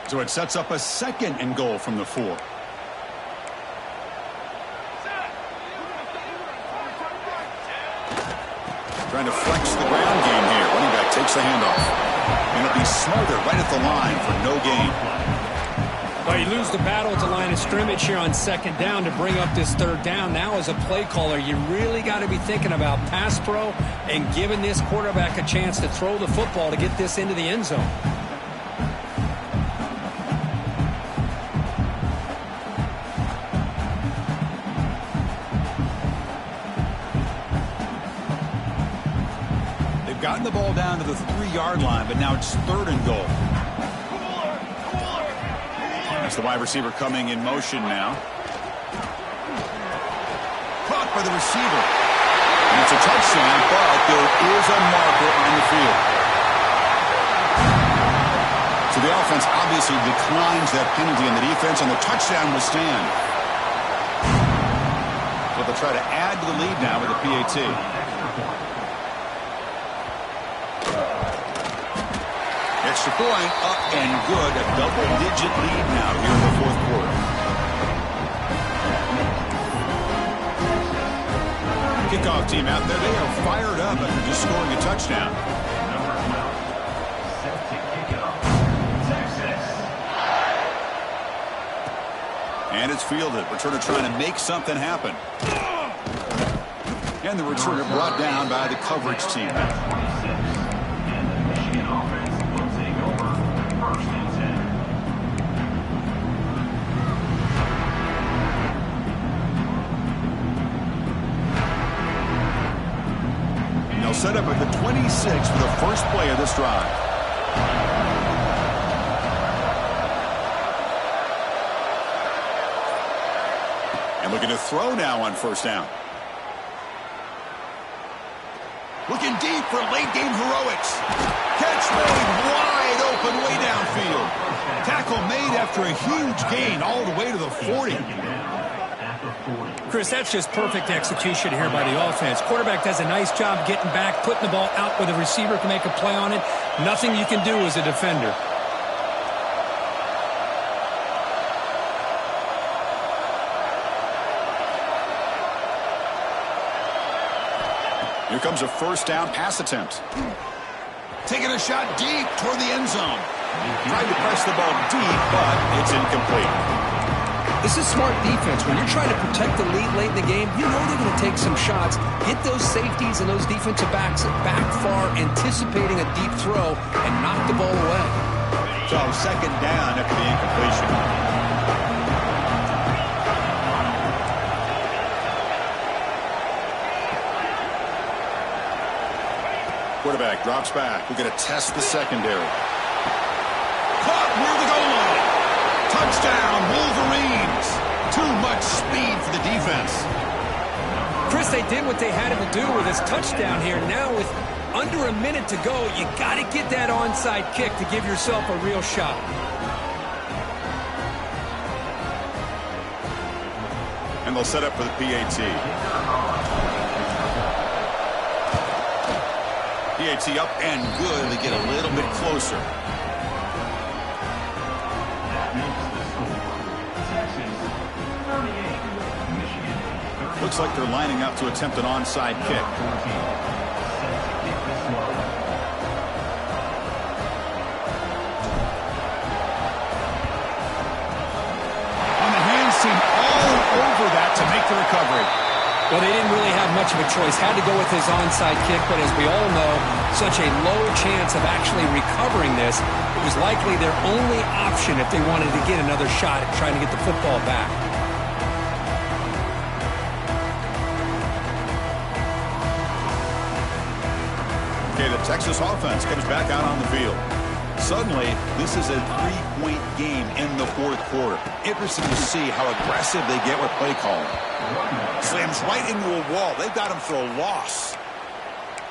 So it sets up a second and goal from the 4. Trying to flex the ground game here. Running back takes the handoff. And it'll be smothered right at the line for no gain. Well, you lose the battle at the line of scrimmage here on second down to bring up this third down. Now, as a play caller, you really got to be thinking about pass pro and giving this quarterback a chance to throw the football to get this into the end zone. Gotten the ball down to the 3-yard line, but now it's third and goal. That's the wide receiver coming in motion now. Caught by the receiver. And it's a touchdown, but there is a marker on the field. So the offense obviously declines that penalty, and the defense on the touchdown will stand. But they'll try to add to the lead now with a PAT. Extra point, up and good. A double-digit lead now here in the fourth quarter. Kickoff team out there. They are fired up after just scoring a touchdown. And it's fielded. Returner trying to make something happen. And the returner brought down by the coverage team. They'll set up at the 26 for the first play of this drive. And looking to throw now on first down. Looking deep for late-game heroics. Catch made wide open way downfield. Tackle made after a huge gain all the way to the 40. Chris, that's just perfect execution here by the offense. Quarterback does a nice job getting back, putting the ball out where the receiver can make a play on it. Nothing you can do as a defender. Here comes a first down pass attempt. Taking a shot deep toward the end zone. Tried to press the ball deep, but it's incomplete. This is smart defense. When you're trying to protect the lead late in the game, you know they're going to take some shots, get those safeties and those defensive backs back far, anticipating a deep throw, and knock the ball away. So second down after the incompletion. Quarterback drops back. We're going to test the secondary. Caught near the goal line. Touchdown, Wolverines. Too much speed for the defense. Chris, they did what they had to do with this touchdown here. Now with under a minute to go, you got to get that onside kick to give yourself a real shot. And they'll set up for the PAT. PAT up and good. They get a little bit closer. Looks like they're lining up to attempt an onside kick. And the hands seem all over that to make the recovery. Well, they didn't really have much of a choice. Had to go with his onside kick, but as we all know, such a low chance of actually recovering this. It was likely their only option if they wanted to get another shot at trying to get the football back. Okay, the Texas offense comes back out on the field. Suddenly, this is a 3-point game in the fourth quarter. Interesting to see how aggressive they get with play calling. Slams right into a wall. They've got him for a loss.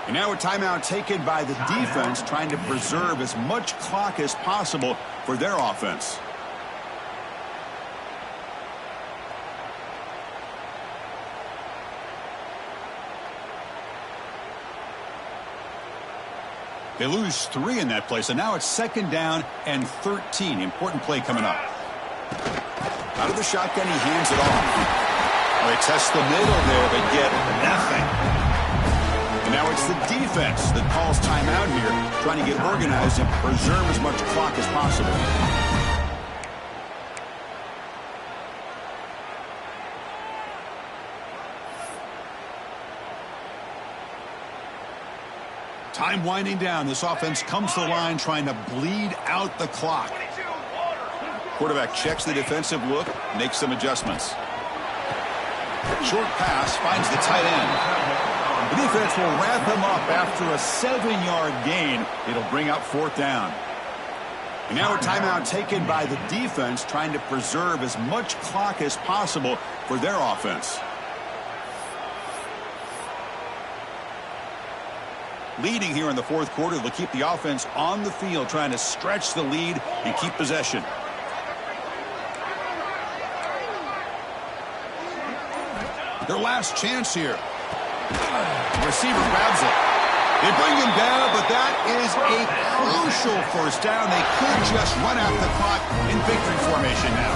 And now a timeout taken by the defense, trying to preserve as much clock as possible for their offense. They lose 3 in that play, so now it's second down and 13. Important play coming up. Out of the shotgun, he hands it off. They test the middle there, but get nothing. And now it's the defense that calls timeout here, trying to get organized and preserve as much clock as possible. Time winding down. This offense comes to the line trying to bleed out the clock. Quarterback checks the defensive look, makes some adjustments. Short pass finds the tight end. The defense will wrap him up after a 7-yard gain. It'll bring up fourth down. And now a timeout taken by the defense, trying to preserve as much clock as possible for their offense. Leading here in the fourth quarter, they'll keep the offense on the field, trying to stretch the lead and keep possession. Their last chance here. The receiver grabs it. They bring him down, but that is a crucial first down. They could just run out the clock in victory formation now.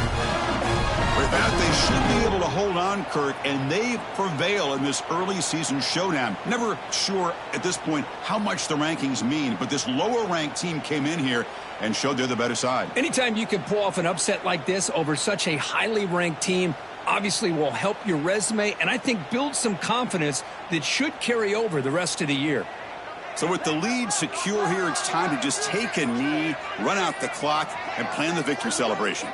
With that, they should be able to hold on, Kirk, and they prevail in this early season showdown. Never sure at this point how much the rankings mean, but this lower-ranked team came in here and showed they're the better side. Anytime you can pull off an upset like this over such a highly ranked team, obviously will help your resume and I think build some confidence that should carry over the rest of the year. So with the lead secure here, it's time to just take a knee, run out the clock, and plan the victory celebration.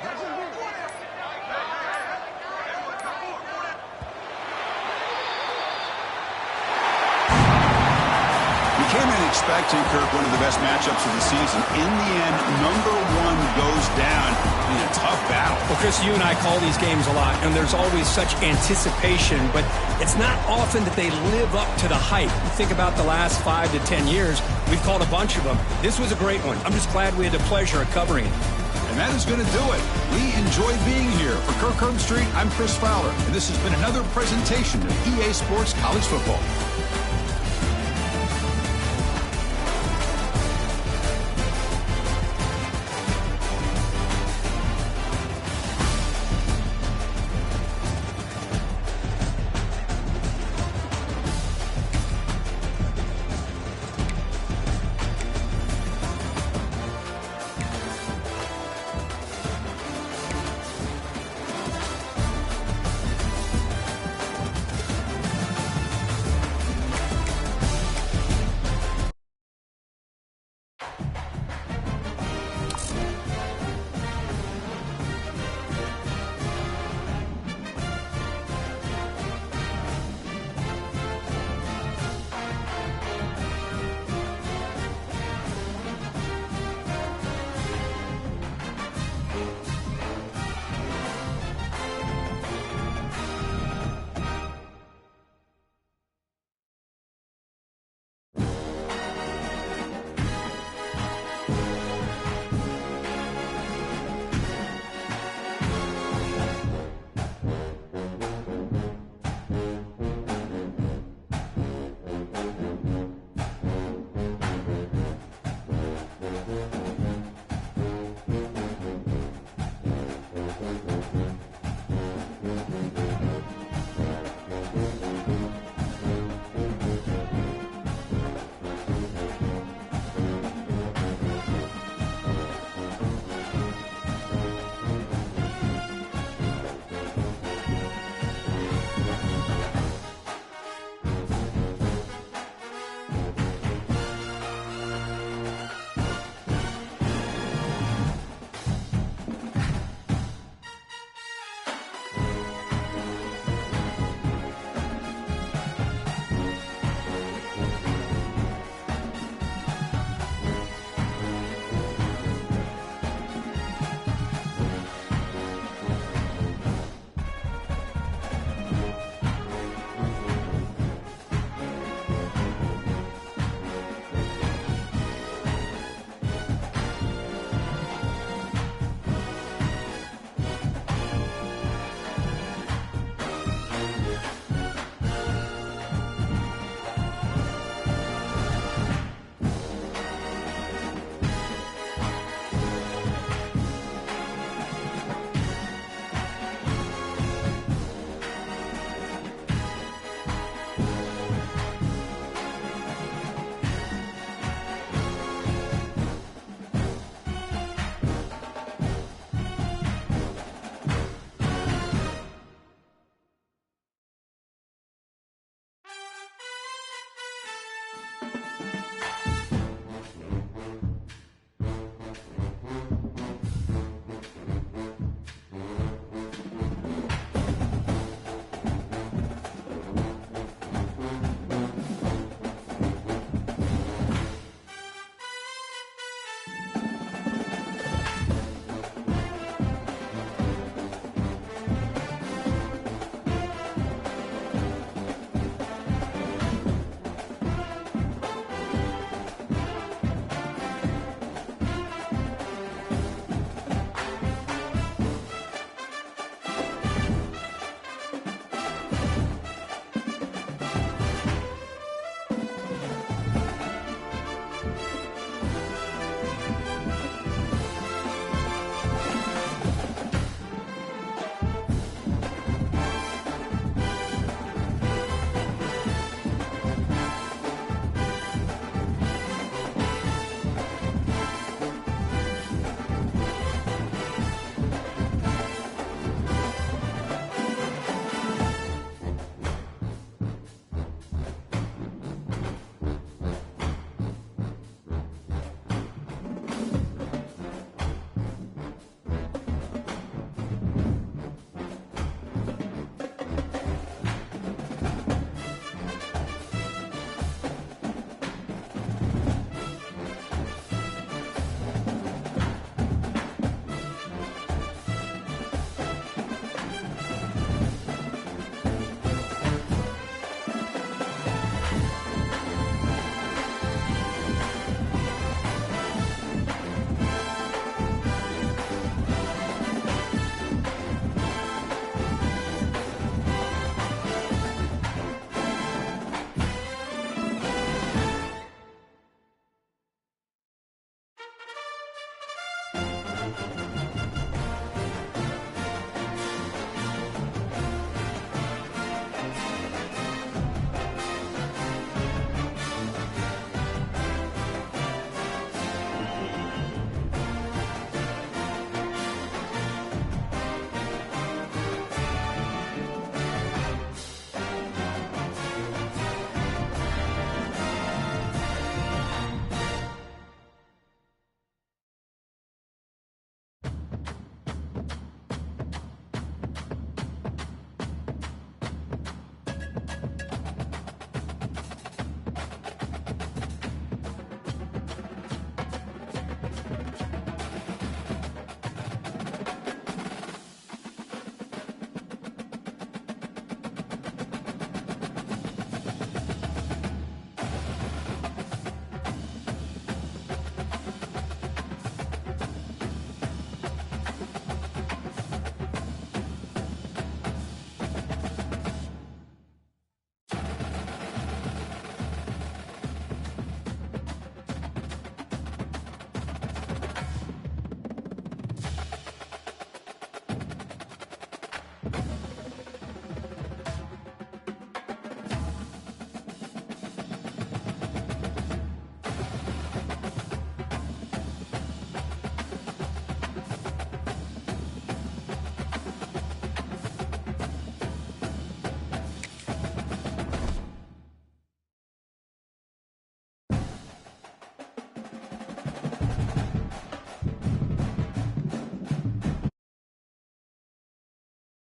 Came in expecting, Kirk, one of the best matchups of the season. In the end, number one goes down in a tough battle. Well, Chris, you and I call these games a lot, and there's always such anticipation, but it's not often that they live up to the hype. You think about the last 5 to 10 years, we've called a bunch of them. This was a great one. I'm just glad we had the pleasure of covering it. And that is going to do it. We enjoyed being here. For Kirk Herbstreit, I'm Chris Fowler, and this has been another presentation of EA Sports College Football.